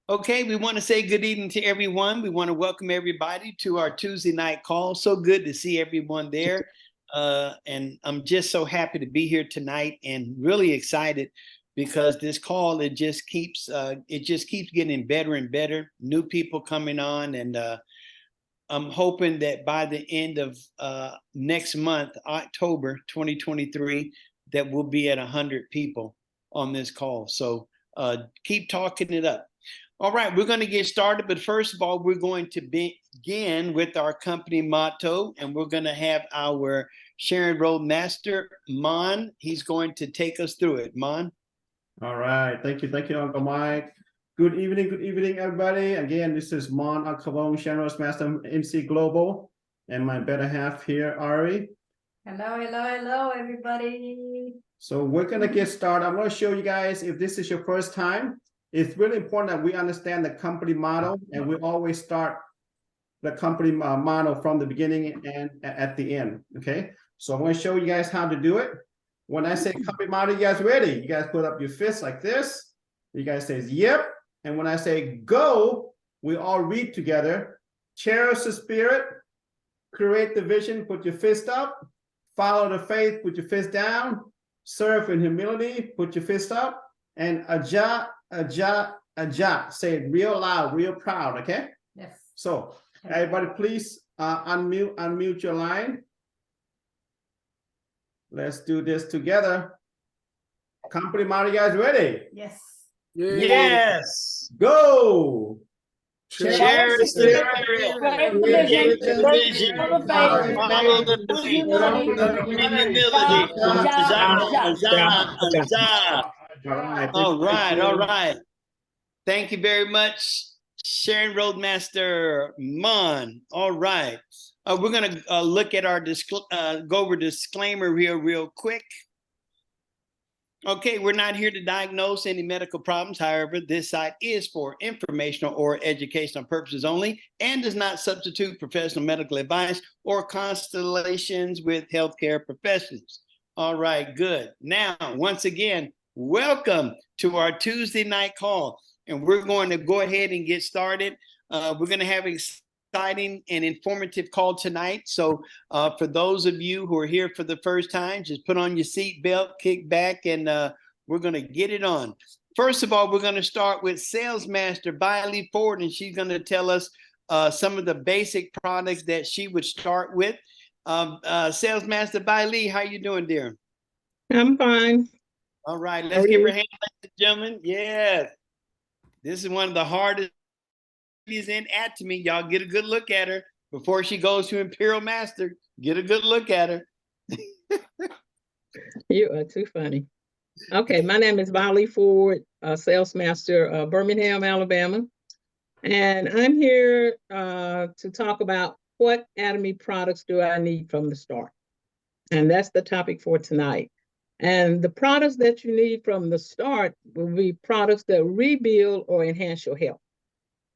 Okay, we want to say good evening to everyone. We want to welcome everybody to our Tuesday night call. So good to see everyone there. And I'm just so happy to be here tonight and really excited because this call it just keeps getting better and better. New people coming on, and I'm hoping that by the end of next month, October 2023, that we'll be at 100 people on this call. So keep talking it up. All right, we're going to get started, but first of all, we're going to begin with our company motto, and we're going to have our Sharon Roadmaster, Mon. He's going to take us through it. Mon. All right, thank you, Uncle Mike. Good evening, everybody. Again, this is Mon Akavon, Sharon Roadmaster, MC Global, and my better half here, Ari. Hello, everybody. So we're going to get started. I'm going to show you guys, if this is your first time, it's really important that we understand the company model, and we always start the company model from the beginning and at the end, okay? So I'm going to show you guys how to do it. When I say company model, you guys ready? You guys put up your fists like this. You guys say, yep. And when I say go, we all read together. Cherish the spirit, create the vision, put your fist up. Follow the faith, put your fist down. Serve in humility, put your fist up. And Aja, say it real loud, real proud, okay? Yes. So everybody please unmute your line. Let's do this together. Company model, you guys ready? Yes. Yes. Go. Cherish the spirit. Create the vision. Follow the faith. In humility. All right. Thank you very much, Sharon Roadmaster Mon. All right. We're going to look at our go over disclaimer here real quick. Okay, we're not here to diagnose any medical problems. However, this site is for informational or educational purposes only and does not substitute professional medical advice or consultations with healthcare professionals. All right, good. Now, once again, welcome to our Tuesday night call. And we're going to go ahead and get started. We're going to have exciting and informative call tonight. So for those of you who are here for the first time, just put on your seatbelt, kick back, and we're going to get it on. First of all, we're going to start with Sales Master Bailey Ford, and she's going to tell us some of the basic products that she would start with. Sales Master Bailey, how you doing, dear? I'm fine. All right, let's give her a hand, ladies and gentlemen. Yes. This is one of the hardest in Atomy. Y'all get a good look at her before she goes to Imperial Master. Get a good look at her. You are too funny. Okay, my name is Bailey Ford, Sales Master, Birmingham, Alabama. And I'm here to talk about what Atomy products do I need from the start. And that's the topic for tonight. And the products that you need from the start will be products that rebuild or enhance your health.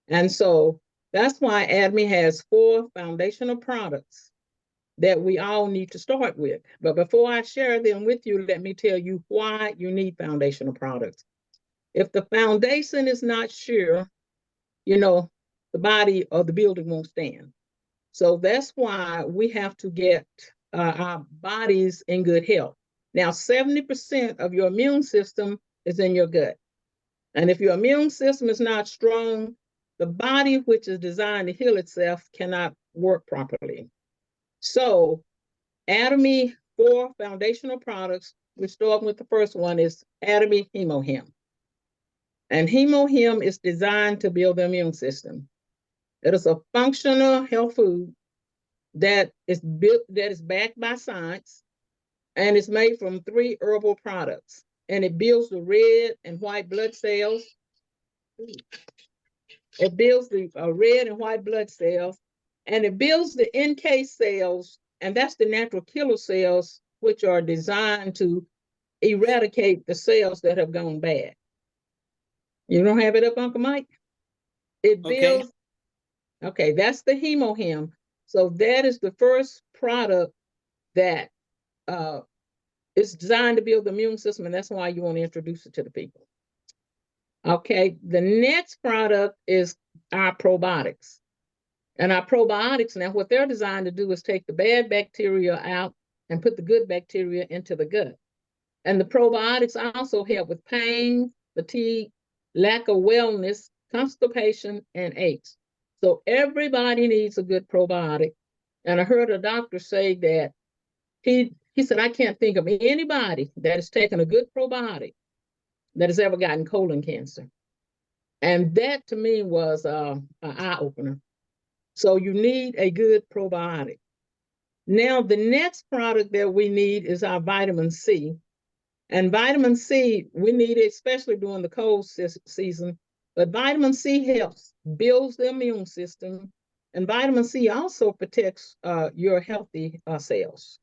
And so that's why Atomy has 4 foundational products that we all need to start with. But before I share them with you, let me tell you why you need foundational products. If the foundation is not sure, the body or the building won't stand. So that's why we have to get our bodies in good health. Now, 70% of your immune system is in your gut. And if your immune system is not strong, the body, which is designed to heal itself, cannot work properly. So, Atomy 4 foundational products, we start with the first one, is Atomy HemoHim. And HemoHim is designed to build the immune system. It is a functional health food that is backed by science, and it's made from 3 herbal products. And it builds the red and white blood cells. It builds the red and white blood cells, and it builds the NK cells, and that's the natural killer cells, which are designed to eradicate the cells that have gone bad. You don't have it up, Uncle Mike? It builds. Okay, that's the HemoHim. So that is the first product that is designed to build the immune system, and that's why you want to introduce it to the people. Okay, the next product is our probiotics. And our probiotics, now what they're designed to do is take the bad bacteria out and put the good bacteria into the gut. And the probiotics also help with pain, fatigue, lack of wellness, constipation, and aches. So everybody needs a good probiotic. And I heard a doctor say that he said, I can't think of anybody that has taken a good probiotic that has ever gotten colon cancer. And that to me was an eye-opener. So you need a good probiotic. Now, the next product that we need is our vitamin C. And vitamin C, we need it especially during the cold season. But vitamin C helps, builds the immune system. And vitamin C also protects your healthy cells.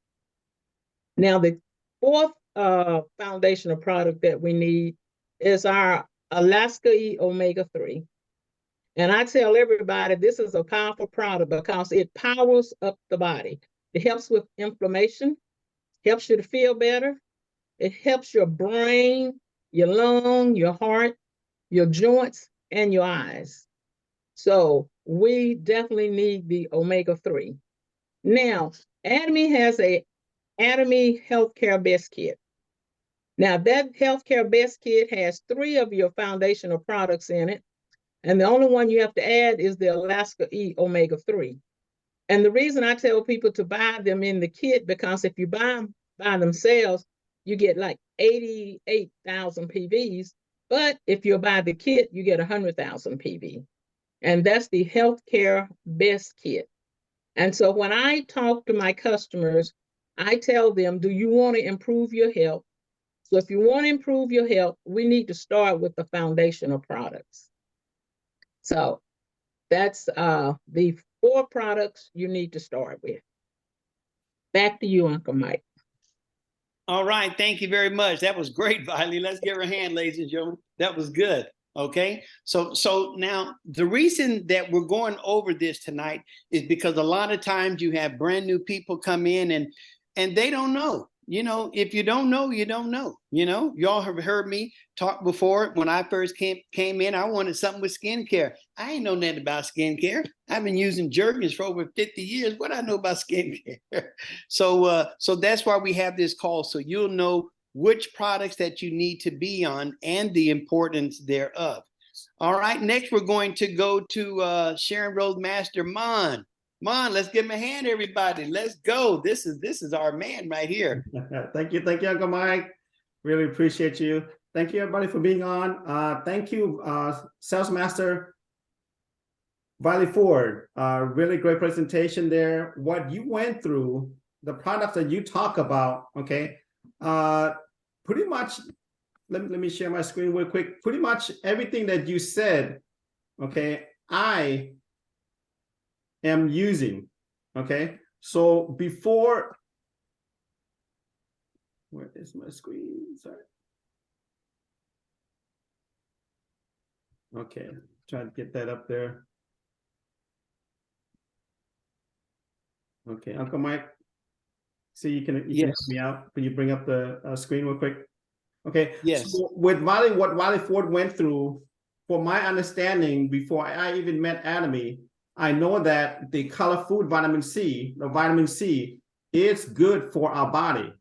Now, the fourth foundational product that we need is our Alaska E Omega-3. And I tell everybody this is a powerful product because it powers up the body. It helps with inflammation, helps you to feel better. It helps your brain, your lung, your heart, your joints, and your eyes. So we definitely need the omega-3. Now, Atomy has a Atomy Healthcare Best Kit. Now, that Healthcare Best Kit has 3 of your foundational products in it. And the only one you have to add is the Alaska E Omega-3. And the reason I tell people to buy them in the kit, because if you buy them by themselves, you get like 88,000 PVs. But if you buy the kit, you get 100,000 PV. And that's the Healthcare Best Kit. And so when I talk to my customers, I tell them, do you want to improve your health? So if you want to improve your health, we need to start with the foundational products. So that's the 4 products you need to start with. Back to you, Uncle Mike. All right. Thank you very much. That was great, Viley. Let's give her a hand, ladies and gentlemen. That was good. Okay. So now the reason that we're going over this tonight is because a lot of times you have brand new people come in and they don't know. You know, if you don't know, you don't know. You know, y'all have heard me talk before. When I first came in, I wanted something with skincare. I ain't know nothing about skincare. I've been using Jergens for over 50 years. What I know about skincare? So that's why we have this call. So you'll know which products that you need to be on and the importance thereof. All right. Next, we're going to go to Sharon Rose Master Mon. Mon, let's give him a hand, everybody. Let's go. This is our man right here. Thank you, Uncle Mike. Really appreciate you. Thank you, everybody, for being on. Thank you, Sales Master Viley Ford. Really great presentation there. What you went through, the products that you talk about. Okay, pretty much. Let me share my screen real quick. Pretty much everything that you said. Okay, I am using. Okay, so before, where is my screen? Sorry. Okay, try to get that up there. Okay, Uncle Mike, see you can Yes. help me out. Can you bring up the screen real quick? Okay. Yes. So with Viley, what Viley Ford went through, for my understanding, before I even met Atomy, I know that the color food vitamin C, the vitamin C, is good for our body.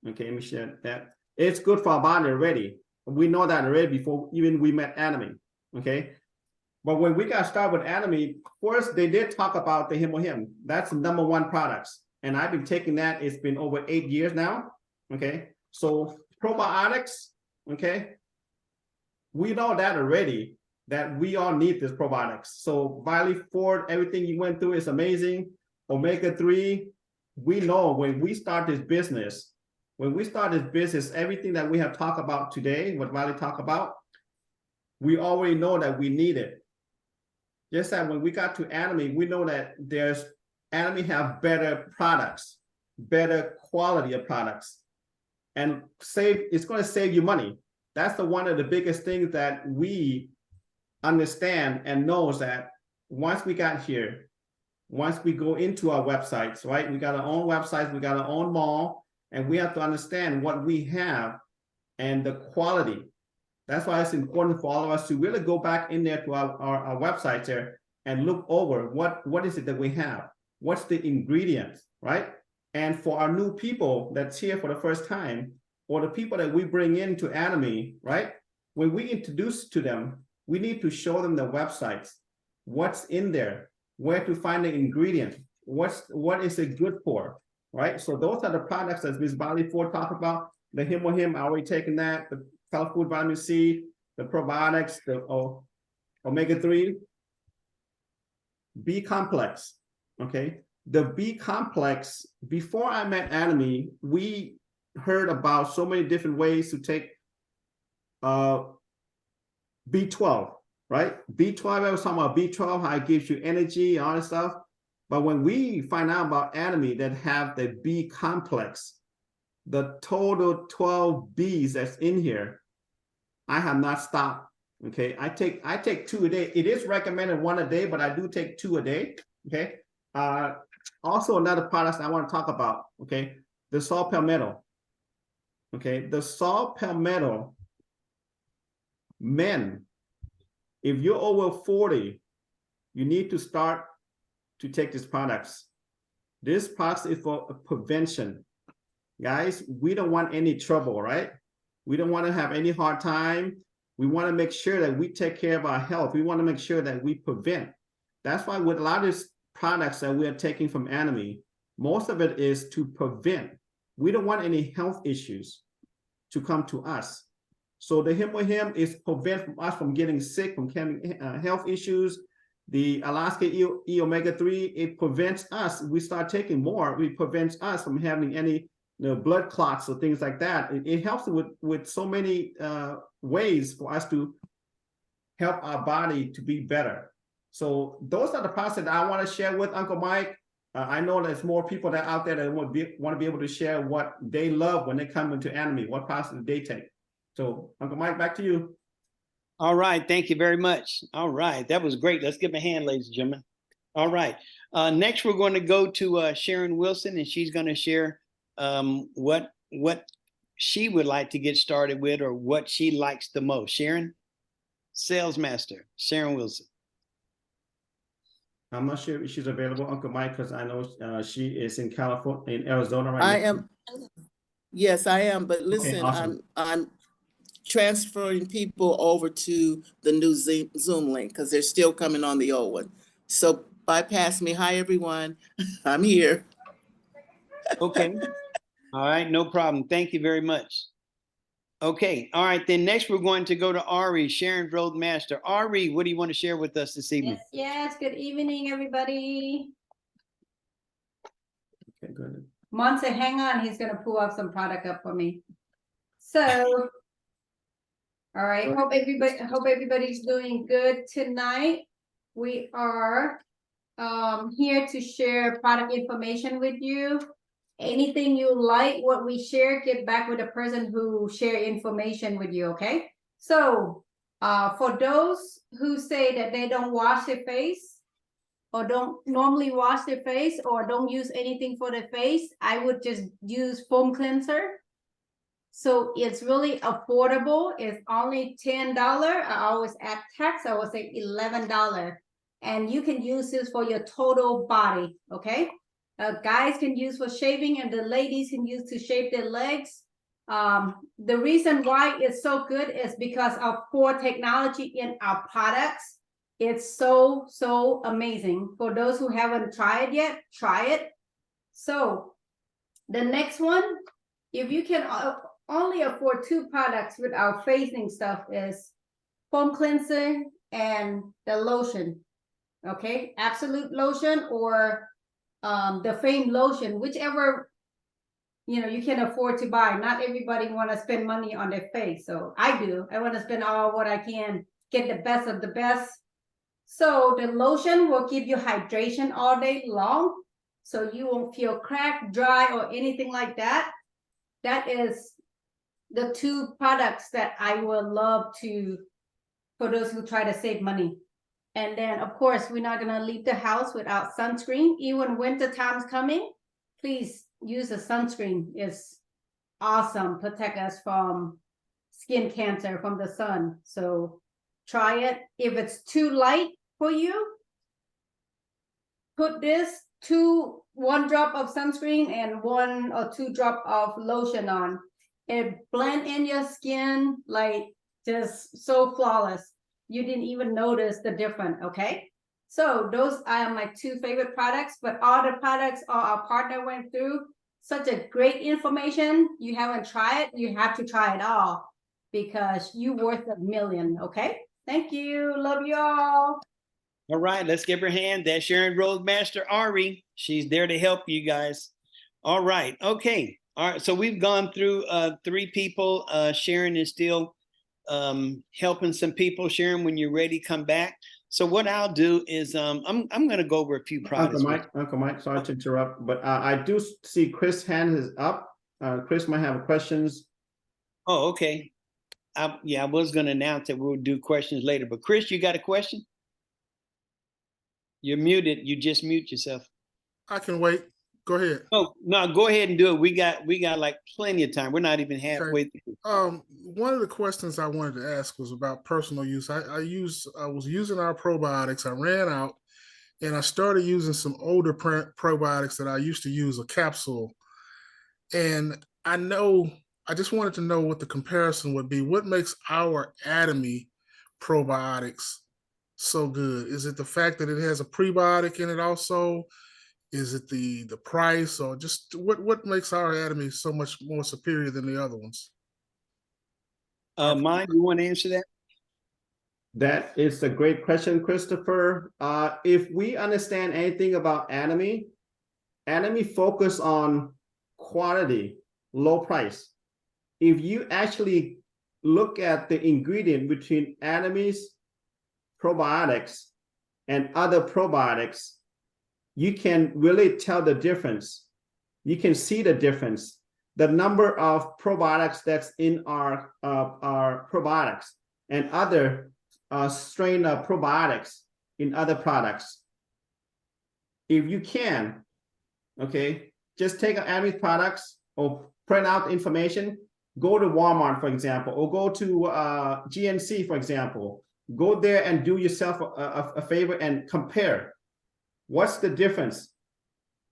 Okay, let me share that. It's good for our body already. We know that already before even we met Atomy. Okay. But when we got started with Atomy, first they did talk about the Him. That's the #1 products. And I've been taking that, it's been over 8 years now. Okay. So probiotics, okay. We know that already, that we all need this probiotics. So Viley Ford, everything you went through is amazing. Omega-3, we know when we start this business, everything that we have talked about today, what Viley talked about, we already know that we need it. Just that when we got to Atomy, we know that Atomy have better products, better quality of products, and it's going to save you money. That's one of the biggest things that we understand and knows, that once we got here, once we go into our websites, right? We got our own websites, we got our own mall, and we have to understand what we have and the quality. That's why it's important for all of us to really go back in there to our website there and look over what is it that we have? What's the ingredients, right? And for our new people that's here for the first time, or the people that we bring into Atomy, right? When we introduce to them, we need to show them the websites, what's in there, where to find the ingredient, what is it good for, right? So those are the products that Ms. Bali Ford talked about. The Him, I already taken that, the Health Food Vitamin C, the probiotics, the omega-3, B complex, okay? The B complex, before I met Atomy, we heard about so many different ways to take B12, right? B12, I was talking about B12, how it gives you energy and all that stuff. But when we find out about Atomy that have the B complex, the total 12 Bs that's in here, I have not stopped. Okay, I take 2 a day. It is recommended 1 a day, but I do take 2 a day. Okay. Also another product I want to talk about. Okay, the saw palmetto. Okay, the saw palmetto. Men, if you're over 40, you need to start to take these products. This product is for prevention. Guys, we don't want any trouble, right? We don't want to have any hard time. We want to make sure that we take care of our health. We want to make sure that we prevent. That's why with a lot of these products that we are taking from Atomy, most of it is to prevent. We don't want any health issues to come to us. So the Him is prevent us from getting sick, from having health issues. The Alaska E omega-3, it prevents us. We start taking more, it prevents us from having any blood clots or things like that. It helps with so many ways for us to help our body to be better. So those are the products that I want to share with Uncle Mike. I know there's more people that out there that want to be able to share what they love when they come into Atomy, what products do they take. So Uncle Mike, back to you. All right. Thank you very much. All right. That was great. Let's give a hand, ladies and gentlemen. All right. Next, we're going to go to Sharon Wilson, and she's going to share what she would like to get started with, or what she likes the most. Sharon, Sales Master, Sharon Wilson. I'm not sure if she's available, Uncle Mike, because I know she is in California, in Arizona right now. I am. Yes, I am. But listen, awesome. I'm transferring people over to the new Zoom link because they're still coming on the old one. So bypass me. Hi, everyone. I'm here. Okay. All right. No problem. Thank you very much. Okay. All right. Then next, we're going to go to Ari, Sharon's Roadmaster. Ari, what do you want to share with us this evening? Yes, good evening, everybody. Okay, good. Monse, hang on, he's gonna pull up some product up for me. So, all right, hope everybody's doing good tonight. We are here to share product information with you. Anything you like what we share, get back with the person who share information with you, okay? So for those who say that they don't wash their face, or don't normally wash their face, or don't use anything for their face, I would just use foam cleanser. So it's really affordable. It's only $10. I always add tax, I would say $11. And you can use this for your total body, okay? Guys can use for shaving, and the ladies can use to shave their legs. The reason why it's so good is because of core technology in our products. It's so amazing. For those who haven't tried it yet, try it. So the next one, if you can only afford 2 products with our facing stuff, is foam cleanser and the lotion. Okay, Absolute lotion or the Fame lotion, whichever you can afford to buy. Not everybody want to spend money on their face, so I do. I want to spend all what I can, get the best of the best. So the lotion will give you hydration all day long, so you won't feel cracked, dry, or anything like that. That is the 2 products that I would love to, for those who try to save money. And then, of course, we're not going to leave the house without sunscreen. Even winter time's coming, please use a sunscreen. It's awesome. Protect us from skin cancer from the sun. So try it. If it's too light for you, put this 1 drop of sunscreen and 1 or 2 drop of lotion on. It blend in your skin like just so flawless. You didn't even notice the difference, okay? So those are my 2 favorite products, but all the products our partner went through, such a great information. You haven't tried it, you have to try it all because you worth $1 million, okay? Thank you, love you all. All right, let's give her a hand. That's Sharon Roadmaster Ari. She's there to help you guys. All right, okay. All right, so we've gone through 3 people. Sharon is still helping some people. Sharon, when you're ready, come back. So what I'll do is I'm going to go over a few products. Uncle Mike, sorry to interrupt, but I do see Chris' hand is up. Chris might have questions. Oh, okay. Yeah, I was going to announce that we'll do questions later, but Chris, you got a question? You're muted. You just mute yourself. I can wait. Go ahead. Oh, no, go ahead and do it. We got like plenty of time. We're not even halfway through. One of the questions I wanted to ask was about personal use. I was using our probiotics. I ran out and I started using some older probiotics that I used to use, a capsule. And I just wanted to know what the comparison would be. What makes our Atomy probiotics so good? Is it the fact that it has a prebiotic in it also? Is it the price, or just what makes our Atomy so much more superior than the other ones? Mine, you want to answer that? That is a great question, Christopher. If we understand anything about Atomy focus on quality, low price. If you actually look at the ingredient between Atomy's probiotics and other probiotics, you can really tell the difference. You can see the difference. The number of probiotics that's in our probiotics and other strain of probiotics in other products. If you can, okay, just take Atomy products or print out information, go to Walmart, for example, or go to GNC, for example. Go there and do yourself a favor and compare. What's the difference?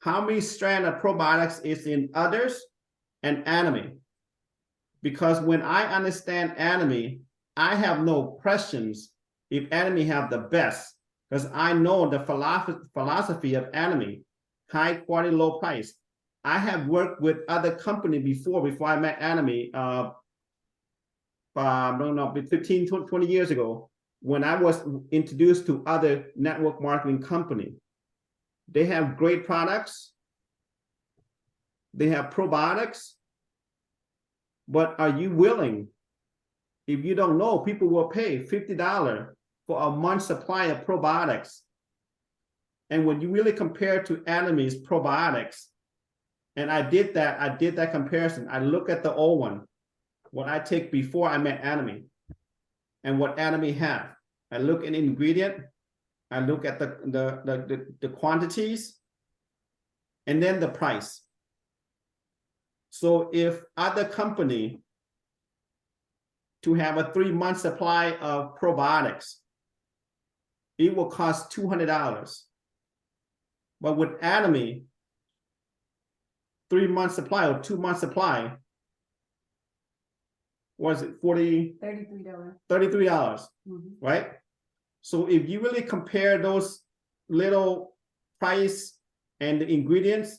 How many strand of probiotics is in others and Atomy? Because when I understand Atomy, I have no questions if Atomy have the best, because I know the philosophy of Atomy, high quality, low price. I have worked with other company before I met Atomy, I don't know, 15, 20 years ago, when I was introduced to other network marketing company. They have great products. They have probiotics. But are you willing? If you don't know, people will pay $50 for a month's supply of probiotics. And when you really compare to Atomy's probiotics, and I did that comparison. I look at the old one, what I take before I met Atomy, and what Atomy have. I look at ingredient, I look at the quantities, and then the price. So if other company to have a 3-month supply of probiotics, it will cost $200. But with Atomy, 3-month supply or 2-month supply, was it $33. $33, Mm-hmm. right? So if you really compare those little price and the ingredients,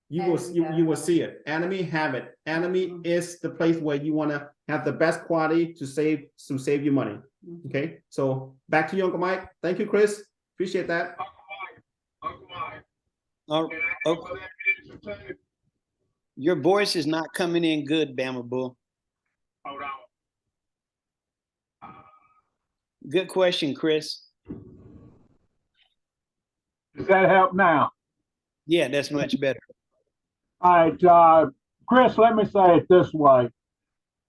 you will see it. Atomy have it. Atomy is the place where you want to have the best quality to save you money. Okay, so back to you, Uncle Mike. Thank you, Chris. Appreciate that. Uncle Mike. Okay. Your voice is not coming in good, Bama Bull. Hold on. Good question, Chris. Does that help now? Yeah, that's much better. All right, Chris, let me say it this way.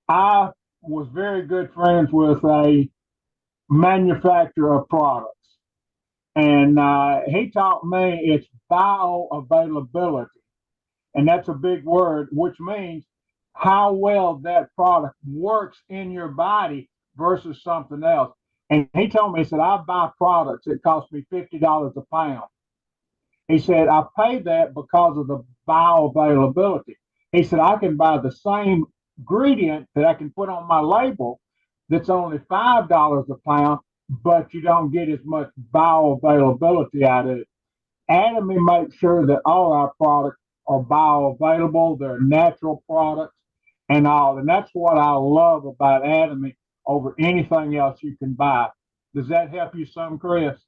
I was very good friends with a manufacturer of products. And he taught me it's bioavailability. And that's a big word, which means how well that product works in your body versus something else. And he told me, he said, I buy products that cost me $50 a pound. He said, I pay that because of the bioavailability. He said, I can buy the same ingredient that I can put on my label that's only $5 a pound, but you don't get as much bioavailability out of it. Atomy makes sure that all our products are bioavailable, they're natural products and all. And that's what I love about Atomy over anything else you can buy. Does that help you some, Chris?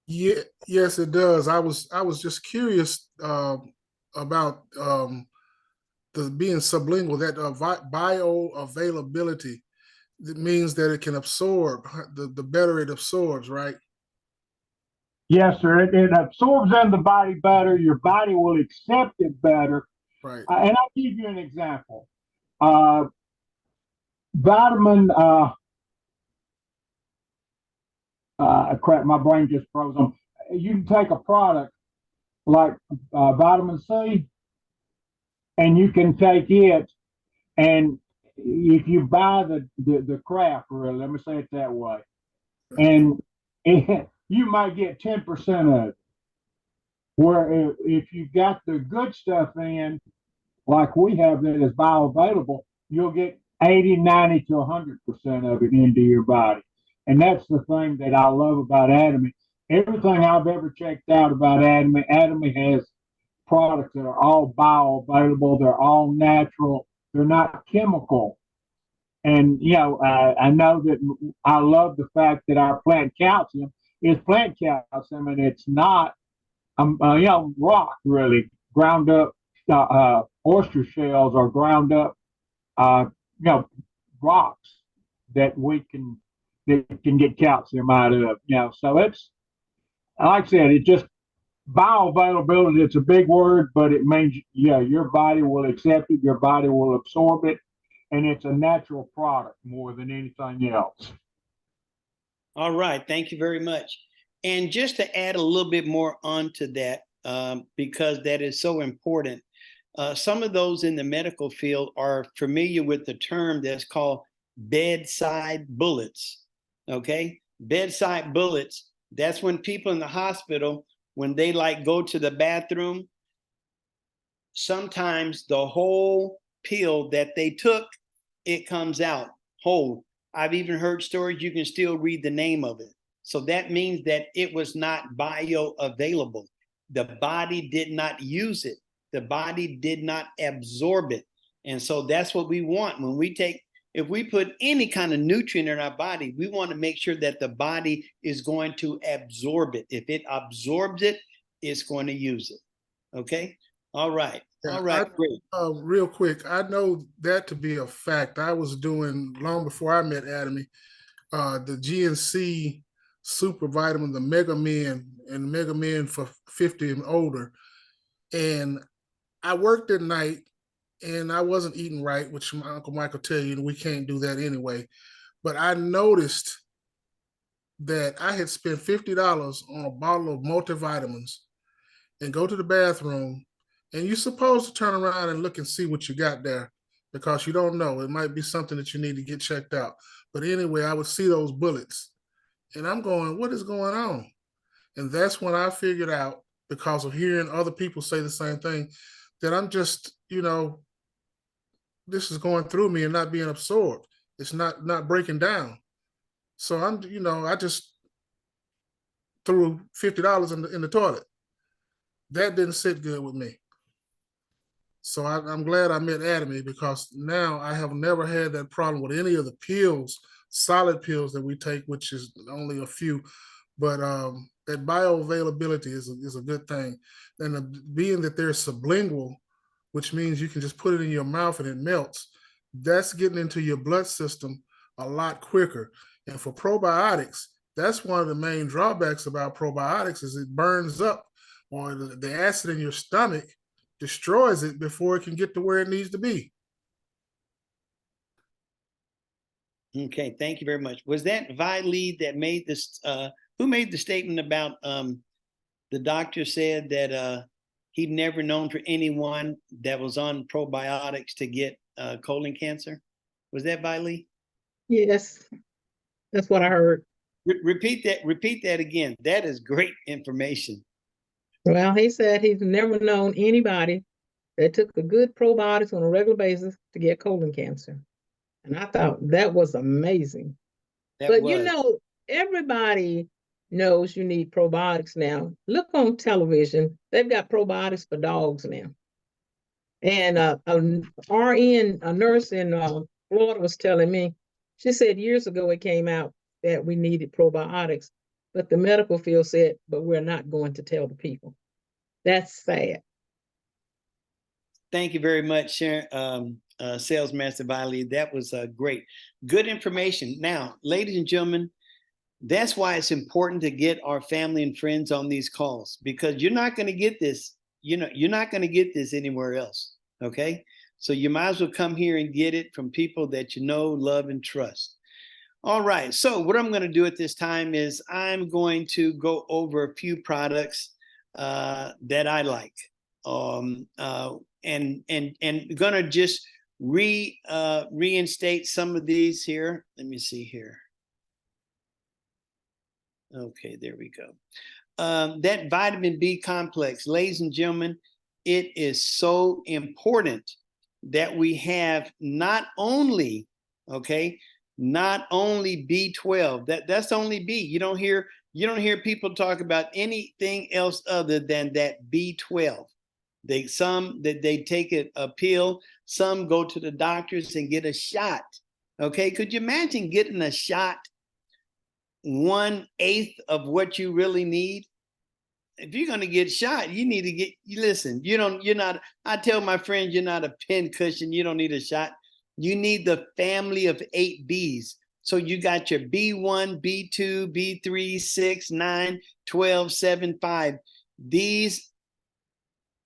Yeah, yes, it does. I was just curious about the being sublingual, that bioavailability. It means that it can absorb, the better it absorbs, right? Yes, sir. It absorbs in the body better. Your body will accept it better. Right. And I'll give you an example. Vitamin, crap, my brain just froze on. You can take a product like vitamin C, and you can take it, and if you buy the craft, really, let me say it that way, and you might get 10% of it. Where if you got the good stuff in, like we have that is bioavailable, you'll get 80, 90 to 100% of it into your body. And that's the thing that I love about Atomy. Everything I've ever checked out about Atomy, Atomy has products that are all bioavailable. They're all natural. They're not chemical. And, you know, I know that I love the fact that our plant calcium is plant calcium, and it's not, you know, rock really, ground up oyster shells or ground up, you know, rocks that can get calcium out of. You know, so it's, like I said, it just bioavailability. It's a big word, but it means, yeah, your body will accept it, your body will absorb it, and it's a natural product more than anything else. All right, thank you very much. And just to add a little bit more onto that, because that is so important. Some of those in the medical field are familiar with the term that's called bedside bullets. Okay, bedside bullets. That's when people in the hospital, when they like go to the bathroom, sometimes the whole pill that they took, it comes out whole. I've even heard stories you can still read the name of it. So that means that it was not bioavailable. The body did not use it. The body did not absorb it. And so that's what we want. When we take, if we put any kind of nutrient in our body, we want to make sure that the body is going to absorb it. If it absorbs it, it's going to use it. Okay. All right. Yeah, all right. Great. Real quick, I know that to be a fact. I was doing, long before I met Atomy, the GNC super vitamin, the Mega Men, and Mega Men for 50 and older. And I worked at night and I wasn't eating right, which my Uncle Mike will tell you, we can't do that anyway. But I noticed that I had spent $50 on a bottle of multivitamins and go to the bathroom, and you're supposed to turn around and look and see what you got there, because you don't know. It might be something that you need to get checked out. But anyway, I would see those bullets and I'm going, what is going on? And that's when I figured out, because of hearing other people say the same thing, that I'm just, you know, this is going through me and not being absorbed. It's not breaking down. So I'm, you know, I just threw $50 in the toilet. That didn't sit good with me. So I'm glad I met Atomy, because now I have never had that problem with any of the pills, solid pills that we take, which is only a few. But that bioavailability is a good thing. And being that they're sublingual, which means you can just put it in your mouth and it melts, that's getting into your blood system a lot quicker. And for probiotics, that's one of the main drawbacks about probiotics, is it burns up, or the acid in your stomach destroys it before it can get to where it needs to be. Okay, thank you very much. Was that Vi Lee that made this, who made the statement about the doctor said that he'd never known for anyone that was on probiotics to get colon cancer. Was that Viley? Yes, that's what I heard. Repeat that again. That is great information. Well, he said he's never known anybody that took a good probiotics on a regular basis to get colon cancer. And I thought that was amazing. But you know, everybody knows you need probiotics now. Look on television, they've got probiotics for dogs now. And a RN, a nurse in Florida was telling me, she said years ago it came out that we needed probiotics, but the medical field said, but we're not going to tell the people. That's sad. Thank you very much, Sales Master Viley. That was great. Good information. Now, ladies and gentlemen, that's why it's important to get our family and friends on these calls, because you're not going to get this, you're not going to get this anywhere else. Okay. So you might as well come here and get it from people that you know, love, and trust. All right. So what I'm going to do at this time is I'm going to go over a few products that I like. And gonna just reinstate some of these here. Let me see here. Okay, there we go. That vitamin B complex, ladies and gentlemen, it is so important that we have not only, not only B12. That's only B. You don't hear people talk about anything else other than that B12. They take a pill, some go to the doctors and get a shot. Okay, could you imagine getting a shot 1/8 of what you really need? If you're gonna get shot, you need to get. Listen, you're not. I tell my friends, you're not a pin cushion. You don't need a shot. You need the family of 8 Bs. So you got your B1, B2, B3, 6, 9, 12, 7, 5. These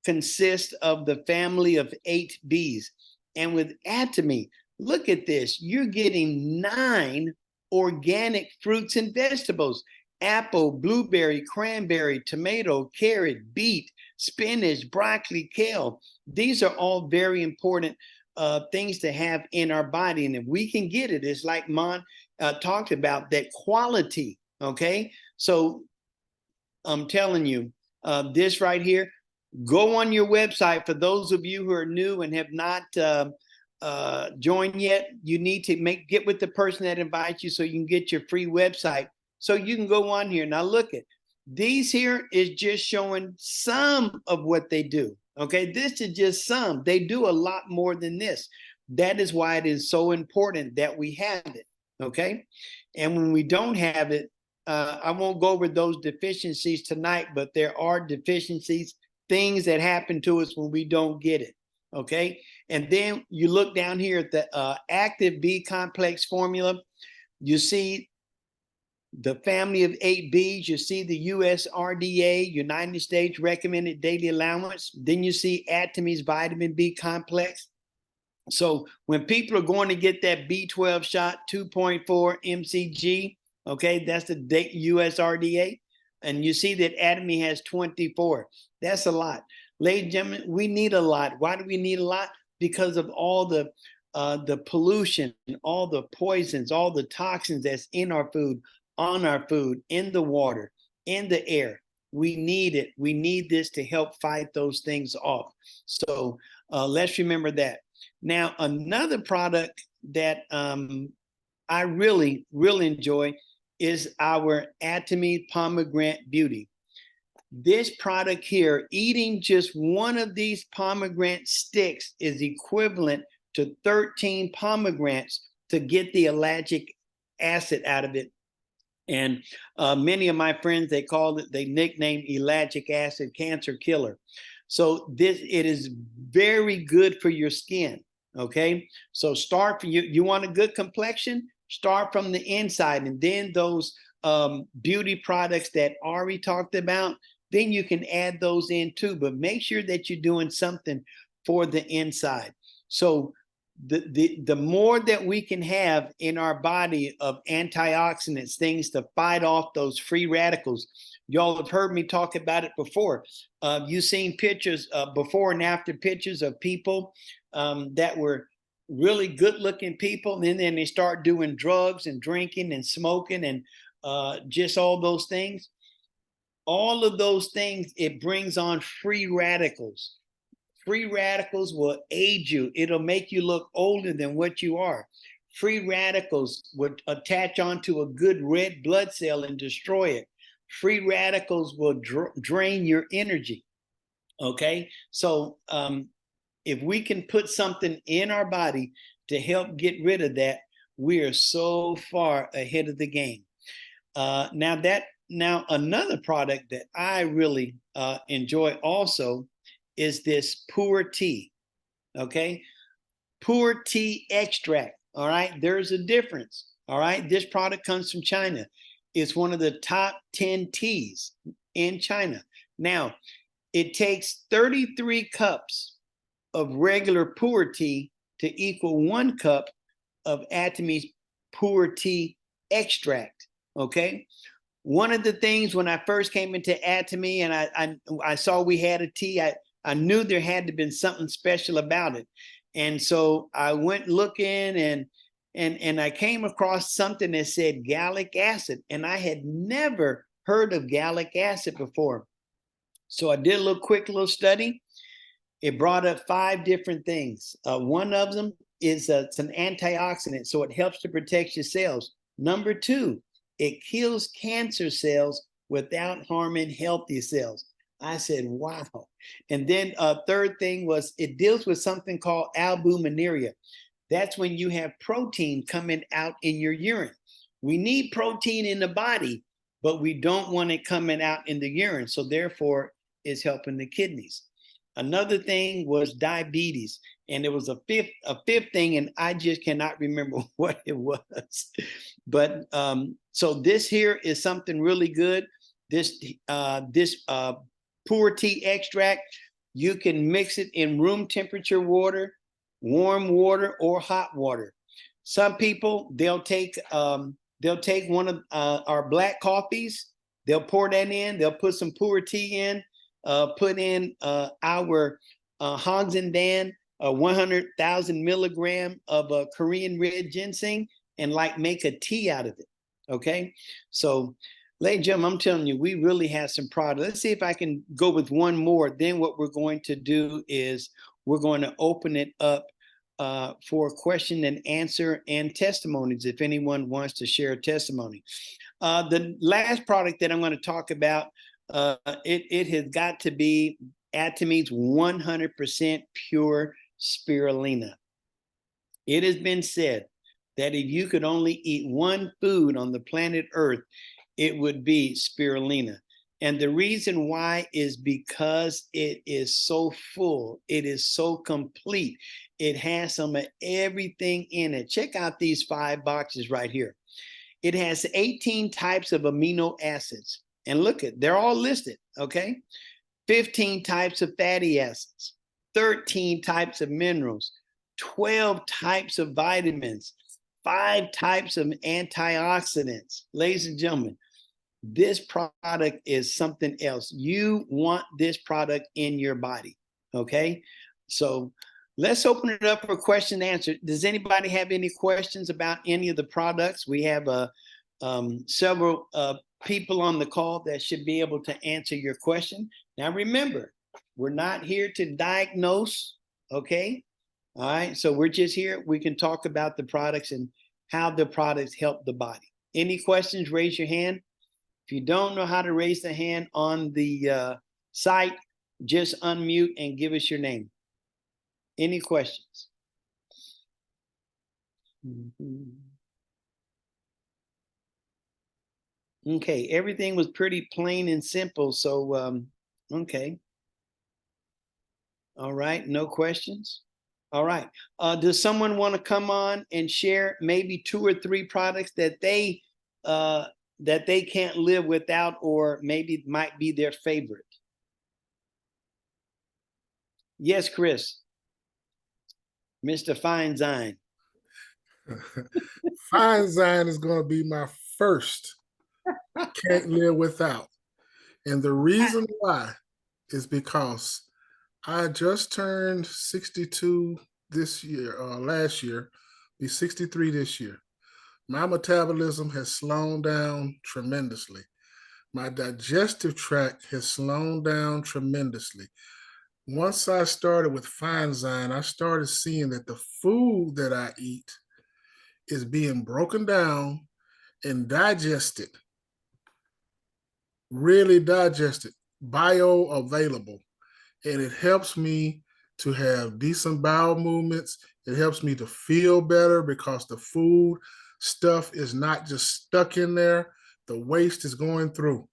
consist of the family of 8 Bs. And with Atomy, look at this. You're getting 9 organic fruits and vegetables: apple, blueberry, cranberry, tomato, carrot, beet, spinach, broccoli, kale. These are all very important things to have in our body. And if we can get it, it's like Mon talked about, that quality. Okay. So I'm telling you, this right here, go on your website. For those of you who are new and have not joined yet, you need to get with the person that invites you so you can get your free website. So you can go on here. Now look at these here is just showing some of what they do. Okay, this is just some. They do a lot more than this. That is why it is so important that we have it. Okay, and when we don't have it, I won't go over those deficiencies tonight, but there are deficiencies, things that happen to us when we don't get it. Okay, and then you look down here at the active B complex formula. You see the family of 8 Bs. You see the USRDA, United States Recommended Daily Allowance. Then you see Atomy's vitamin B complex. So when people are going to get that B12 shot, 2.4 mcg, okay, that's the USRDA. And you see that Atomy has 24. That's a lot. Ladies and gentlemen, we need a lot. Why do we need a lot? Because of all the pollution, all the poisons, all the toxins that's in our food, on our food, in the water, in the air. We need it. We need this to help fight those things off. So let's remember that. Now, another product that I really, really enjoy is our Atomy Pomegranate Beauty. This product here, eating just one of these pomegranate sticks is equivalent to 13 pomegranates to get the ellagic acid out of it. And many of my friends, they nicknamed ellagic acid cancer killer. So it is very good for your skin. Okay, so start from you want a good complexion, start from the inside, and then those beauty products that Ari talked about, then you can add those in too. But make sure that you're doing something for the inside. So the more that we can have in our body of antioxidants, things to fight off those free radicals. Y'all have heard me talk about it before. You've seen pictures, before and after pictures of people that were really good looking people. And then they start doing drugs and drinking and smoking and just all those things. All of those things, it brings on free radicals. Free radicals will age you. It'll make you look older than what you are. Free radicals would attach onto a good red blood cell and destroy it. Free radicals will drain your energy. Okay, so if we can put something in our body to help get rid of that, we are so far ahead of the game. Now another product that I really enjoy also is this Pure Tea. Okay, Pure Tea extract. All right, there's a difference. All right, this product comes from China. It's one of the top 10 teas in China. Now, it takes 33 cups of regular Pure Tea to equal 1 cup of Atomy's Pure Tea extract. Okay. One of the things when I first came into Atomy and I saw we had a tea, I knew there had to been something special about it. And so I went looking and I came across something that said gallic acid, and I had never heard of gallic acid before. So I did a quick little study. It brought up 5 different things. One of them is it's an antioxidant, so it helps to protect your cells. Number 2, it kills cancer cells without harming healthy cells. I said, wow. And then third thing was it deals with something called albuminuria. That's when you have protein coming out in your urine. We need protein in the body, but we don't want it coming out in the urine. So therefore, it's helping the kidneys. Another thing was diabetes. And there was a fifth thing, and I just cannot remember what it was. But so this here is something really good. This Pure Tea extract, you can mix it in room temperature water, warm water, or hot water. Some people, they'll take one of our black coffees, they'll pour that in, they'll put some Pure Tea in, put in our Hogs and Dan, 100,000 milligram of Korean red ginseng, and like make a tea out of it. Okay, so ladies and gentlemen, I'm telling you, we really have some product. Let's see if I can go with one more. Then what we're going to do is we're going to open it up for question and answer and testimonies if anyone wants to share a testimony. The last product that I'm going to talk about, it has got to be Atomy's 100% pure spirulina. It has been said that if you could only eat one food on the planet Earth, it would be spirulina. And the reason why is because it is so full. It is so complete. It has some of everything in it. Check out these 5 boxes right here. It has 18 types of amino acids. And look at, they're all listed, okay? 15 types of fatty acids, 13 types of minerals, 12 types of vitamins, 5 types of antioxidants. Ladies and gentlemen, this product is something else. You want this product in your body, okay? So let's open it up for question and answer. Does anybody have any questions about any of the products? We have several people on the call that should be able to answer your question. Now remember, we're not here to diagnose, okay? All right, so we're just here. We can talk about the products and how the products help the body. Any questions, raise your hand. If you don't know how to raise the hand on the site, just unmute and give us your name. Any questions? Okay, everything was pretty plain and simple. So, okay. All right, no questions. All right. Does someone want to come on and share maybe 2 or 3 products that they can't live without, or maybe might be their favorite? Yes, Chris. Mr. Feinstein. Fine Zine is going to be my first. Can't live without. And the reason why is because I just turned 62 this year, last year, be 63 this year. My metabolism has slowed down tremendously. My digestive tract has slowed down tremendously. Once I started with Feinstein, I started seeing that the food that I eat is being broken down and digested, really digested, bioavailable. And it helps me to have decent bowel movements. It helps me to feel better because the food stuff is not just stuck in there. The waste is going through.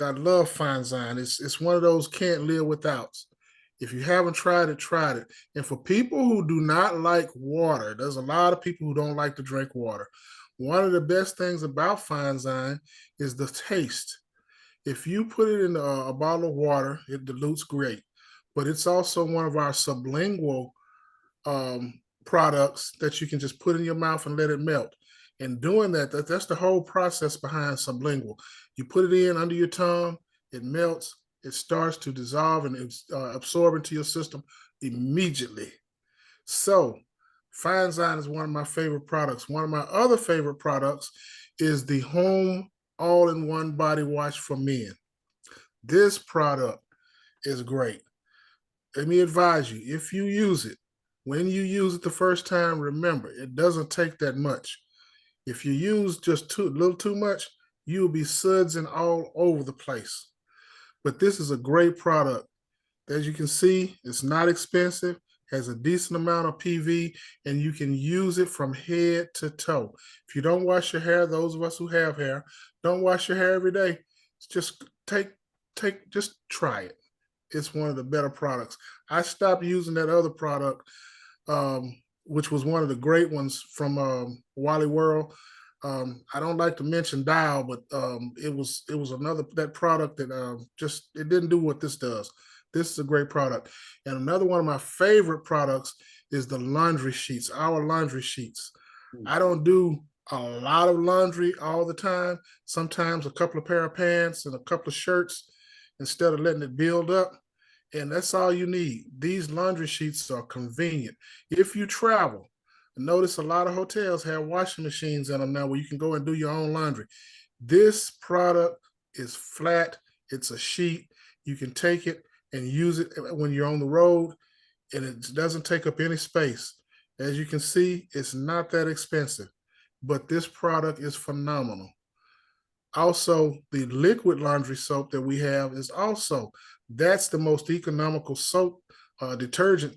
I love Feinstein. It's one of those can't live withouts. If you haven't tried it, try it. And for people who do not like water, there's a lot of people who don't like to drink water. One of the best things about Feinstein is the taste. If you put it in a bottle of water, it dilutes great. But it's also one of our sublingual products that you can just put in your mouth and let it melt. And doing that's the whole process behind sublingual. You put it in under your tongue, it melts, it starts to dissolve and absorb into your system immediately. So Feinstein is one of my favorite products. One of my other favorite products is the Home All-in-One Body Wash for Men. This product is great. Let me advise you, if you use it, when you use it the first time, remember, it doesn't take that much. If you use just a little too much, you'll be sudsing all over the place. But this is a great product. As you can see, it's not expensive, has a decent amount of PV, and you can use it from head to toe. If you don't wash your hair, those of us who have hair, don't wash your hair every day. Just just try it. It's one of the better products. I stopped using that other product, which was one of the great ones from Wally World. I don't like to mention Dial, but it was that product that it didn't do what this does. This is a great product. And another one of my favorite products is the laundry sheets, our laundry sheets. I don't do a lot of laundry all the time. Sometimes a couple of pair of pants and a couple of shirts instead of letting it build up. And that's all you need. These laundry sheets are convenient. If you travel, notice a lot of hotels have washing machines in them now where you can go and do your own laundry. This product is flat. It's a sheet. You can take it and use it when you're on the road, and it doesn't take up any space. As you can see, it's not that expensive, but this product is phenomenal. Also, the liquid laundry soap that we have is that's the most economical soap detergent,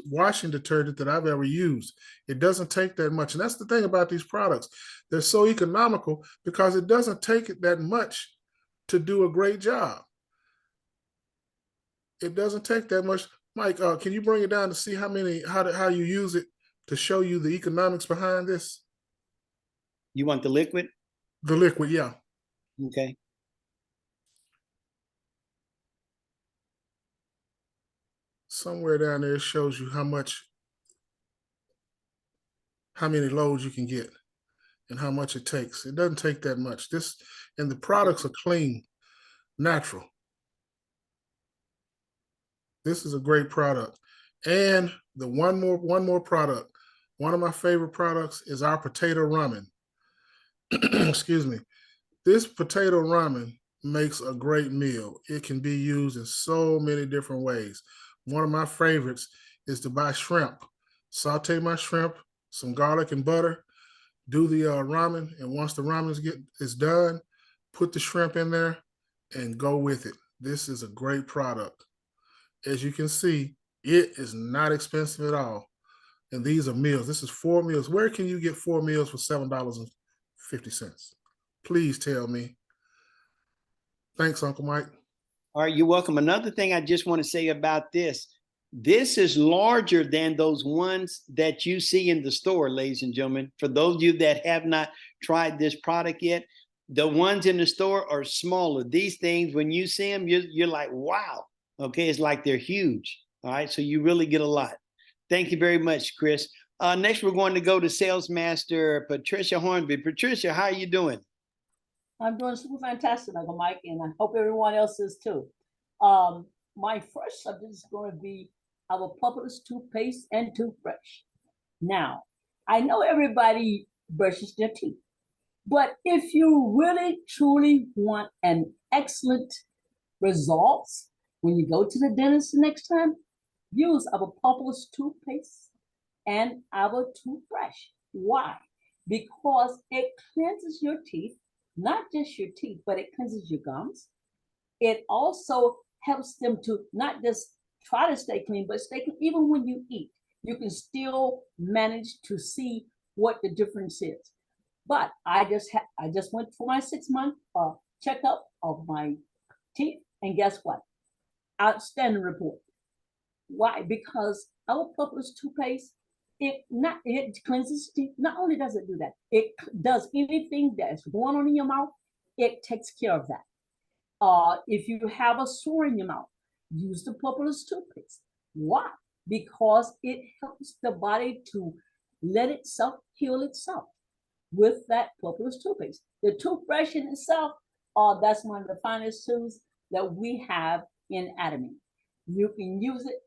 washing detergent that I've ever used. It doesn't take that much. And that's the thing about these products. They're so economical because it doesn't take it that much to do a great job. It doesn't take that much. Mike, can you bring it down to see how you use it to show you the economics behind this? You want the liquid? The liquid, yeah. Okay. Somewhere down there it shows you how many loads you can get and how much it takes. It doesn't take that much. And the products are clean, natural. This is a great product. And the one more product. One of my favorite products is our potato ramen. Excuse me. This potato ramen makes a great meal. It can be used in so many different ways. One of my favorites is to buy shrimp. Saute my shrimp, some garlic and butter, do the ramen, and once the ramen is done, put the shrimp in there and go with it. This is a great product. As you can see, it is not expensive at all. And these are meals. This is 4 meals. Where can you get 4 meals for $7.50? Please tell me. Thanks, Uncle Mike. All right, you're welcome. Another thing I just want to say about this is larger than those ones that you see in the store, ladies and gentlemen. For those of you that have not tried this product yet, the ones in the store are smaller. These things, when you see them, you're like, wow. Okay, it's like they're huge. All right, so you really get a lot. Thank you very much, Chris. Next, we're going to go to Sales Master Patricia Hornby. Patricia, how are you doing? I'm doing super fantastic, Uncle Mike, and I hope everyone else is too. My first subject is going to be our Publix toothpaste and toothbrush. Now, I know everybody brushes their teeth, but if you really truly want an excellent results when you go to the dentist the next time, use our Publix toothpaste and our toothbrush. Why? Because it cleanses your teeth, not just your teeth, but it cleanses your gums. It also helps them to not just try to stay clean, but stay clean. Even when you eat, you can still manage to see what the difference is. But I just went for my 6-month checkup of my teeth, and guess what? Outstanding report. Why? Because our Publix toothpaste, it cleanses teeth. Not only does it do that, it does anything that's going on in your mouth, it takes care of that. If you have a sore in your mouth, use the Publix toothpaste. Why? Because it helps the body to let itself heal itself with that Publix toothpaste. The toothbrush in itself, that's one of the finest tools that we have in Atomy. You can use it,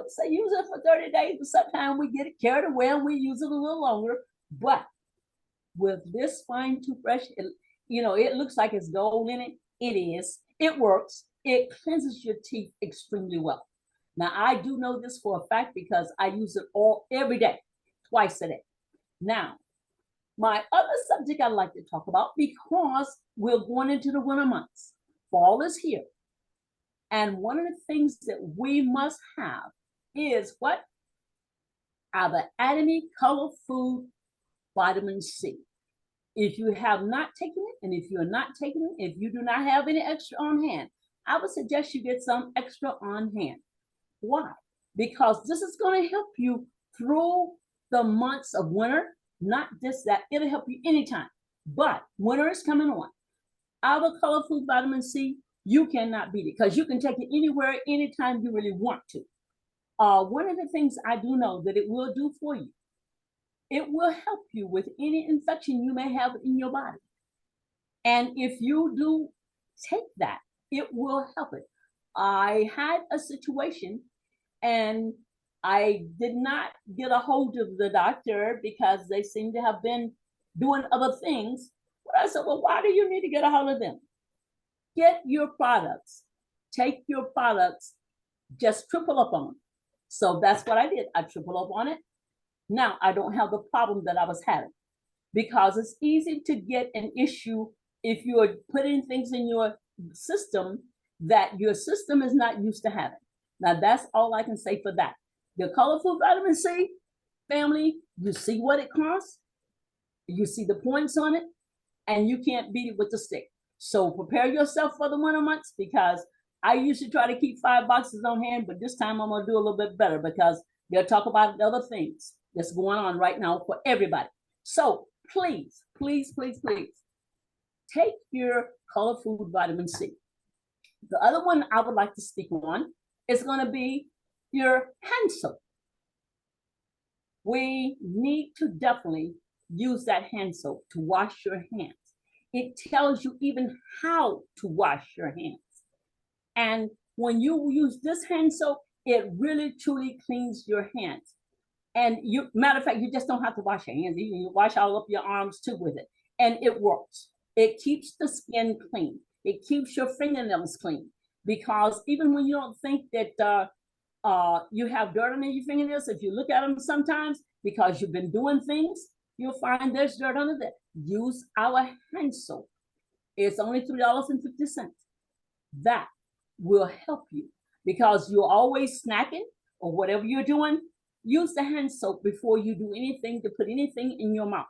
say use it for 30 days, but sometimes we get it carried away and we use it a little longer. But with this fine toothbrush, it looks like it's gold in it. It is. It works. It cleanses your teeth extremely well. Now, I do know this for a fact because I use it every day, twice a day. Now, my other subject I'd like to talk about, because we're going into the winter months. Fall is here. And one of the things that we must have is what? Our Atomy Color Food Vitamin C. If you have not taken it, and if you're not taking it, if you do not have any extra on hand, I would suggest you get some extra on hand. Why? Because this is going to help you through the months of winter. Not just that, it'll help you anytime. But winter is coming on. Our Color Food Vitamin C, you cannot beat it because you can take it anywhere, anytime you really want to. One of the things I do know that it will do for you, it will help you with any infection you may have in your body. And if you do take that, it will help it. I had a situation and I did not get a hold of the doctor because they seem to have been doing other things. But I said, well, why do you need to get a hold of them? Get your products. Take your products, just triple up on them. So that's what I did. I tripled up on it. Now I don't have the problem that I was having because it's easy to get an issue if you're putting things in your system that your system is not used to having. Now that's all I can say for that. The Color Food Vitamin C, family, you see what it costs, you see the points on it, and you can't beat it with the stick. So prepare yourself for the winter months because I usually try to keep 5 boxes on hand, but this time I'm gonna do a little bit better because they'll talk about the other things that's going on right now for everybody. So please, please, please, please take your Color Food Vitamin C. The other one I would like to speak on is going to be your hand soap. We need to definitely use that hand soap to wash your hands. It tells you even how to wash your hands. And when you use this hand soap, it really truly cleans your hands. And matter of fact, you just don't have to wash your hands. You can wash all up your arms too with it. And it works. It keeps the skin clean. It keeps your fingernails clean. Because even when you don't think that you have dirt under your fingernails, if you look at them sometimes, because you've been doing things, you'll find there's dirt under there. Use our hand soap. It's only $3.50. That will help you because you're always snacking or whatever you're doing. Use the hand soap before you do anything to put anything in your mouth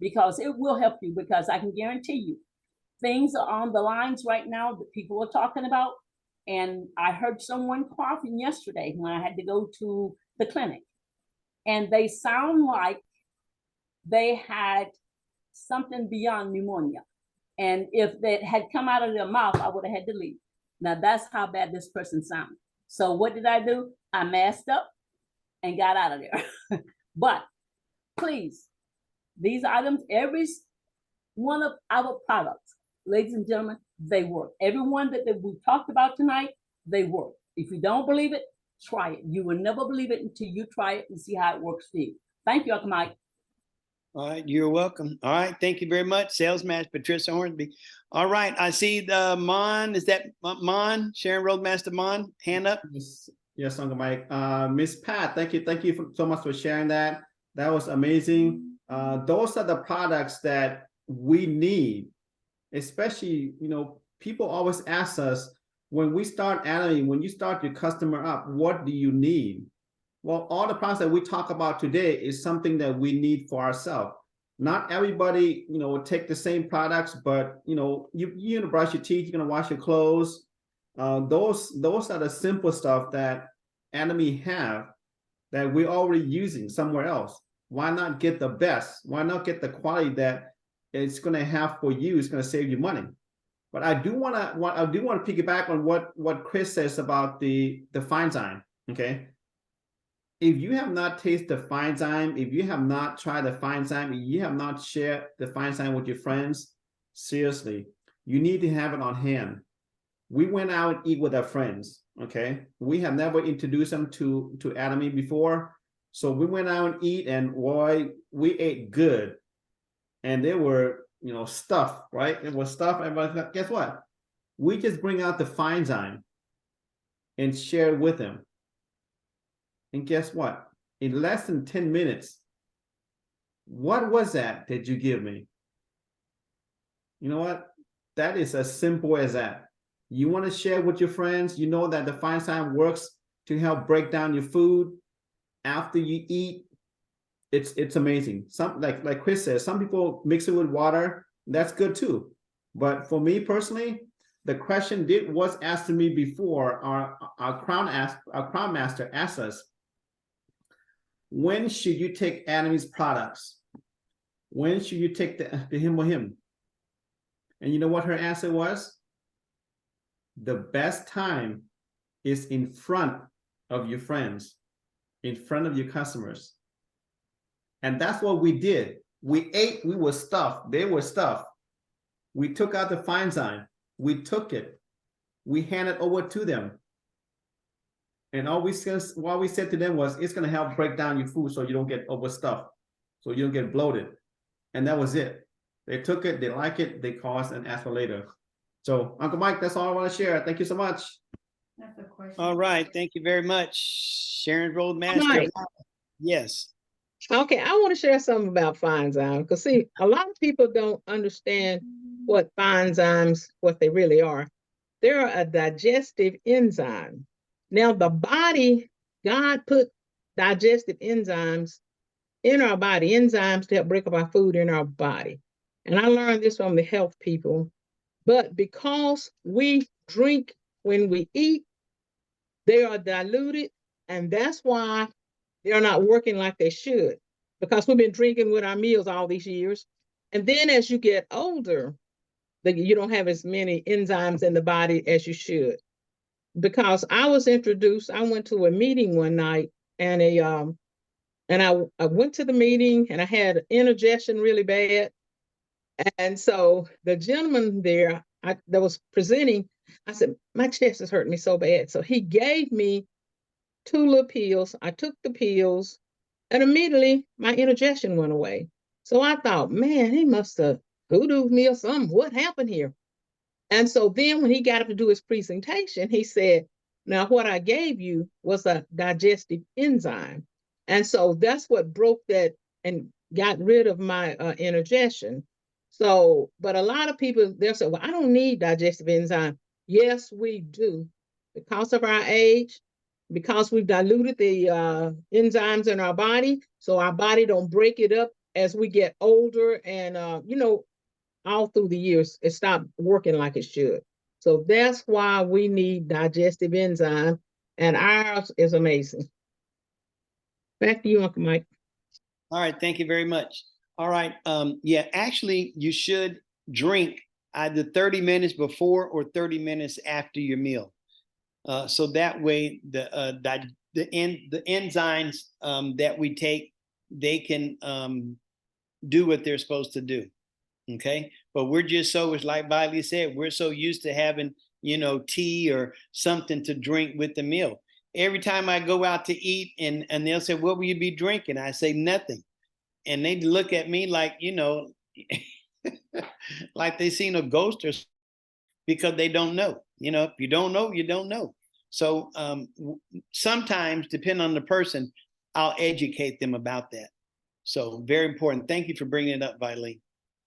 because it will help you because I can guarantee you things are on the lines right now that people are talking about. And I heard someone coughing yesterday when I had to go to the clinic and they sound like they had something beyond pneumonia. And if that had come out of their mouth, I would have had to leave. Now that's how bad this person sounded. So what did I do? I masked up. and got out of there. But please, these items, every one of our products, ladies and gentlemen, they work. Every one that we talked about tonight, they work. If you don't believe it, try it. You will never believe it until you try it and see how it works for you. Thank you, Uncle Mike. All right, you're welcome. All right, thank you very much, Sales Master Patricia Hornsby. All right, I see the Mon. Is that Mon? Sharon Roadmaster Mon, hand up. Yes, Uncle Mike. Miss Pat, thank you so much for sharing that. That was amazing. Those are the products that we need, especially, people always ask us when we start Atomy, when you start your customer up, what do you need? Well, all the products that we talk about today is something that we need for ourselves. Not everybody, will take the same products, but you're gonna brush your teeth, you're gonna wash your clothes. Those are the simple stuff that Atomy have that we're already using somewhere else. Why not get the best? Why not get the quality that it's gonna have for you? It's gonna save you money. But I do want to piggyback on what Chris says about the Feinzyme. Okay. If you have not tasted the Feinzyme, if you have not tried the Feinzyme, if you have not shared the Feinzyme with your friends, seriously, you need to have it on hand. We went out and eat with our friends, okay? We have never introduced them to Atomy before. So we went out and eat, and boy, we ate good. And they were, stuff, right? It was stuff. Everybody, guess what? We just bring out the Feinzyme and share it with them. And guess what? In less than 10 minutes, what was that you give me? You know what? That is as simple as that. You want to share with your friends, you know that the Feinzyme works to help break down your food after you eat. It's amazing. Some like Chris says, some people mix it with water. That's good too. But for me personally, the question was asked to me before. Our crown master asked us, when should you take Atomy's products? When should you take the him or him? And you know what her answer was? The best time is in front of your friends, in front of your customers. And that's what we did. We ate, we were stuffed, they were stuffed. We took out the Feinzyme, we took it, we handed over to them. And what we said to them was, it's going to help break down your food so you don't get overstuffed, so you don't get bloated. And that was it. They took it, they like it, they call us and ask for later. So, Uncle Mike, that's all I want to share. Thank you so much. That's a question. All right, thank you very much, Sharon Roadmaster. Mike. Yes. Okay, I want to share something about Feinzyme because see, a lot of people don't understand what Feinzymes, what they really are. They're a digestive enzyme. Now, the body, God put digestive enzymes in our body, enzymes to help break up our food in our body. And I learned this from the health people. But because we drink when we eat, they are diluted. And that's why they're not working like they should, because we've been drinking with our meals all these years. And then as you get older, you don't have as many enzymes in the body as you should. Because I was introduced, I went to a meeting one night and I went to the meeting and I had indigestion really bad. And so the gentleman there that was presenting, I said, my chest is hurting me so bad. So he gave me 2 little pills. I took the pills and immediately my indigestion went away. So I thought, man, he must have hoodooed me or something. What happened here? And so then when he got up to do his presentation, he said, now what I gave you was a digestive enzyme. And so that's what broke that and got rid of my indigestion. So, but a lot of people, they'll say, well, I don't need digestive enzyme. Yes, we do. Because of our age, because we've diluted the enzymes in our body, so our body don't break it up as we get older and, all through the years, it stopped working like it should. So that's why we need digestive enzyme, and ours is amazing. Back to you, Uncle Mike. All right, thank you very much. All right, yeah, actually, you should drink either 30 minutes before or 30 minutes after your meal. So that way the the enzymes that we take, they can do what they're supposed to do. Okay, but we're just so, it's like Viley said, we're so used to having, you know, tea or something to drink with the meal. Every time I go out to eat and they'll say, what will you be drinking? I say nothing. And they look at me like, you know, like they seen a ghost or something, because they don't know. You know, if you don't know, you don't know. So sometimes, depending on the person, I'll educate them about that. So very important. Thank you for bringing it up, Viley.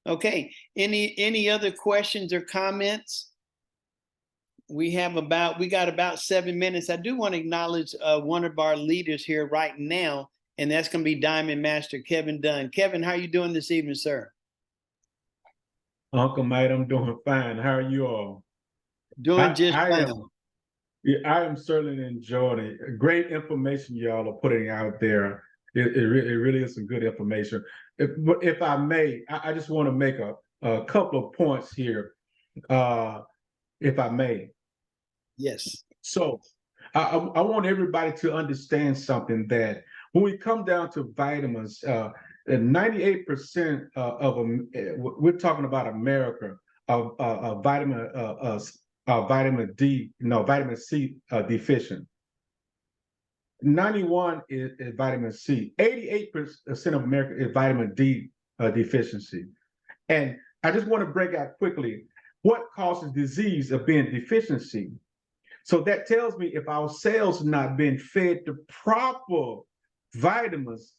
Okay, any other questions or comments? We got about 7 minutes. I do want to acknowledge one of our leaders here right now, and that's going to be Diamond Master Kevin Dunn. Kevin, how are you doing this evening, sir? Uncle Mate, I'm doing fine. How are you all? Doing just fine. I am certainly enjoying it. Great information y'all are putting out there. It really is some good information. If I may, I just want to make a couple of points here, if I may. Yes. So I want everybody to understand something, that when we come down to vitamins, 98% of them, we're talking about America, of vitamin C deficient. 91 is vitamin C. 88% of America is vitamin D deficiency. And I just want to break out quickly what causes disease of being deficiency. So that tells me if our cells are not being fed the proper vitamins,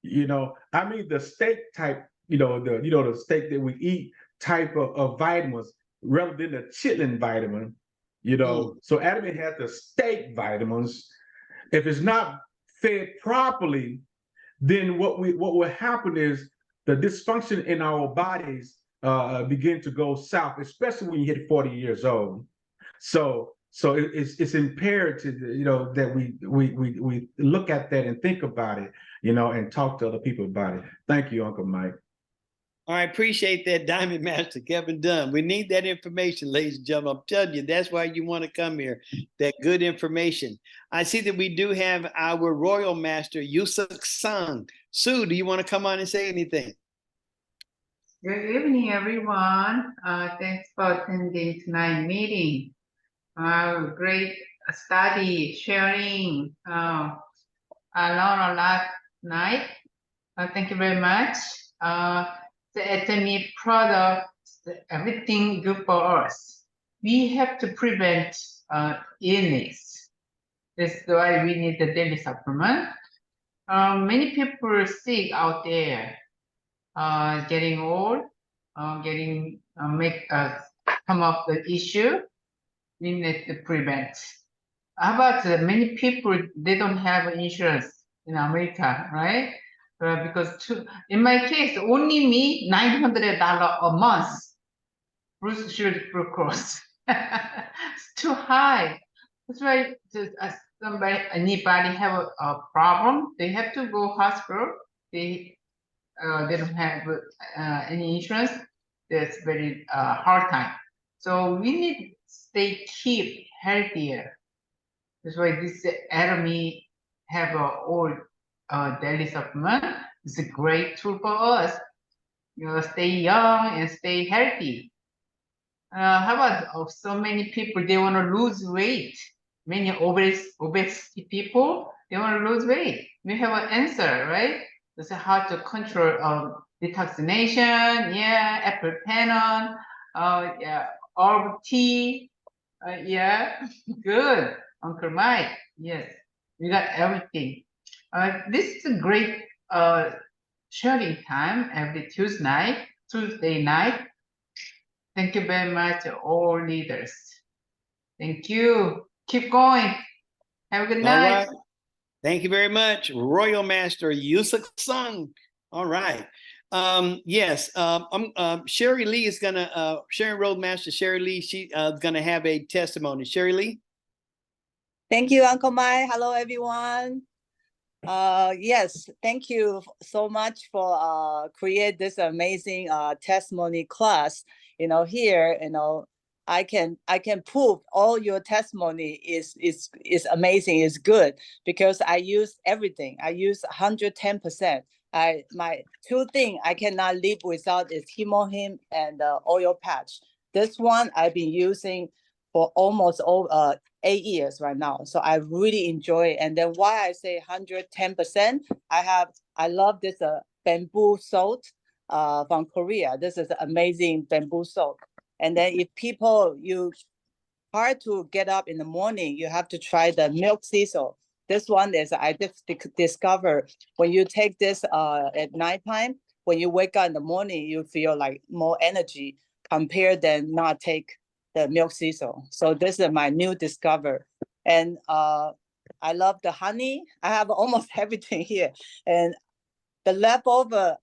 you know, I mean the steak type, the steak that we eat type of vitamins rather than the chitlin vitamin, you know. So Atomy has the steak vitamins. If it's not fed properly, then what will happen is the dysfunction in our bodies begin to go south, especially when you hit 40 years old. So it's imperative, you know, that we look at that and think about it, you know, and talk to other people about it. Thank you, Uncle Mike. All right, appreciate that, Diamond Master Kevin Dunn. We need that information, ladies and gentlemen. I'm telling you, that's why you want to come here, that good information. I see that we do have our Royal Master, Yusuk Sung. Sue, do you want to come on and say anything? Good evening, everyone. Thanks for attending tonight's meeting. Great study, sharing. I learned a lot tonight. Thank you very much. The Atomy product, everything good for us. We have to prevent illness. That's why we need the daily supplement. Many people are sick out there, getting old, come up the issue. We need to prevent. How about many people, they don't have insurance in America, right? Because in my case, only me, $900 a month, Bruce sugar glucose. It's too high. That's why anybody have a problem, they have to go hospital. They don't have any insurance. That's very hard time. So we need to keep healthier. That's why this Atomy have all daily supplement. It's a great tool for us. You know, stay young and stay healthy. How about so many people, they want to lose weight. Many obesity people, they want to lose weight. We have an answer, right? This is how to control detoxination. Yeah, apple pannon. Yeah, herb tea. Yeah, good. Uncle Mike. Yes, we got everything. This is a great sharing time every Tuesday night. Thank you very much, all leaders. Thank you. Keep going. Have a good night. All right. Thank you very much, Royal Master Yusuk Sung. All right. Yes. Sherry Lee is gonna. Sharon Roadmaster Sherry Lee. She gonna have a testimony. Sherry Lee. Thank you, Uncle Mike. Hello, everyone. Yes, thank you so much for create this amazing testimony class. You know, here, you know, I can prove all your testimony is amazing, is good, because I use everything. I use 110%. My two things I cannot live without is Hemohim and oil patch. This one I've been using for almost 8 years right now. So I really enjoy it. And then why I say 110%, I love this bamboo salt from Korea. This is amazing bamboo salt. And then if you hard to get up in the morning, you have to try the milk sea salt. This one is I just discovered when you take this at nighttime, when you wake up in the morning, you feel like more energy compared than not take the milk sea salt. So this is my new discover. And I love the honey. I have almost everything here. And the leftover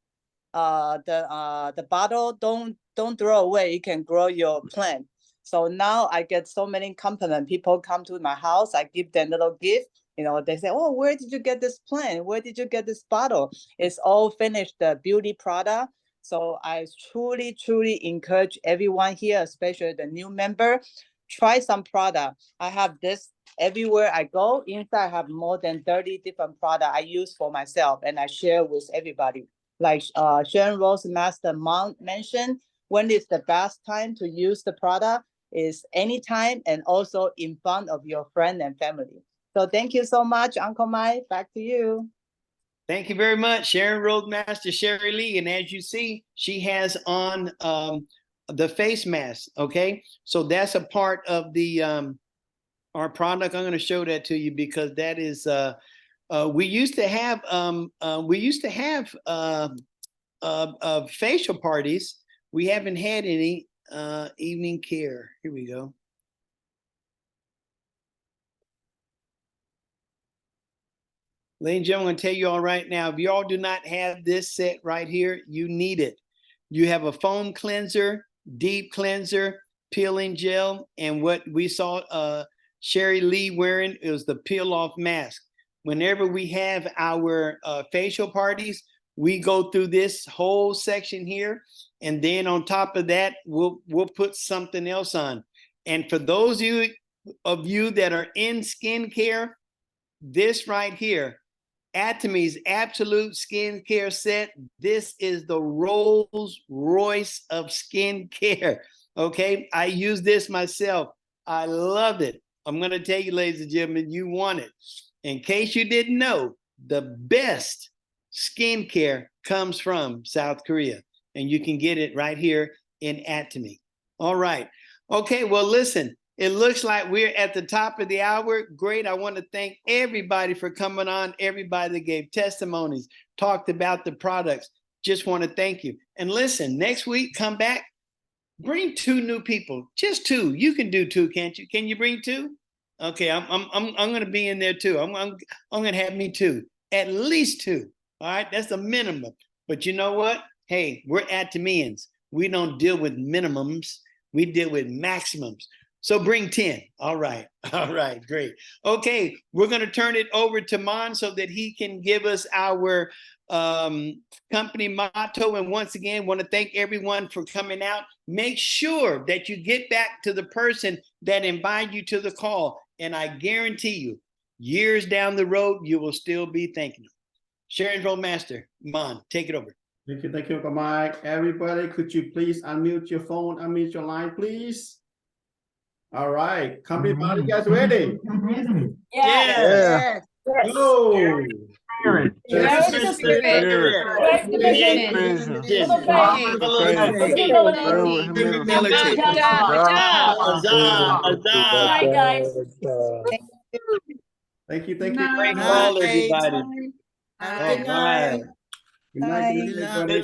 the bottle, don't throw away. You can grow your plant. So now I get so many compliments. People come to my house, I give them a little gift. You know, they say, "Oh, where did you get this plant? Where did you get this bottle?" It's all finished, the beauty product. So I truly encourage everyone here, especially the new member, try some product. I have this everywhere I go. Inside, I have more than 30 different products I use for myself, and I share with everybody. Like Sharon Rose Master Mount mentioned, when is the best time to use the product is anytime, and also in front of your friend and family. So thank you so much, Uncle Mike. Back to you. Thank you very much, Sharon Roadmaster Sherry Lee. And as you see, she has on the face mask. Okay, so that's a part of the our product. I'm going to show that to you because that is we used to have facial parties. We haven't had any evening care. Here we go. Ladies and gentlemen, I'm going to tell you all right now, if you all do not have this set right here, you need it. You have a foam cleanser, deep cleanser, peeling gel, and what we saw Sherry Lee wearing is the peel off mask. Whenever we have our facial parties, we go through this whole section here, and then on top of that, we'll put something else on. And for those of you that are in skincare, this right here, Atomy's Absolute Skincare Set. This is the Rolls Royce of skincare. Okay, I use this myself. I love it. I'm going to tell you, ladies and gentlemen, you want it. In case you didn't know, the best skincare comes from South Korea, and you can get it right here in Atomy. All right. Okay, well, listen, it looks like we're at the top of the hour. Great. I want to thank everybody for coming on, everybody that gave testimonies, talked about the products. Just want to thank you. And listen, next week, come back, bring 2 new people, just 2. You can do 2, can't you? Can you bring 2? Okay, I'm going to be in there too. I'm going to have me 2, at least 2. All right, that's the minimum. But you know what? Hey, we're Atomians. We don't deal with minimums. We deal with maximums. So bring 10. All right. All right. Great. Okay. We're going to turn it over to Mon so that he can give us our company motto. And once again, want to thank everyone for coming out. Make sure that you get back to the person that invited you to the call. And I guarantee you, years down the road, you will still be thanking them. Sharon Roadmaster, Mon, take it over. Thank you, Uncle Mike. Everybody, could you please unmute your phone, unmute your line, please? All right, company body, you guys ready? Yes. Go! Night, guys. Thank you. Great call, everybody. Bye. All right. Good night, everybody.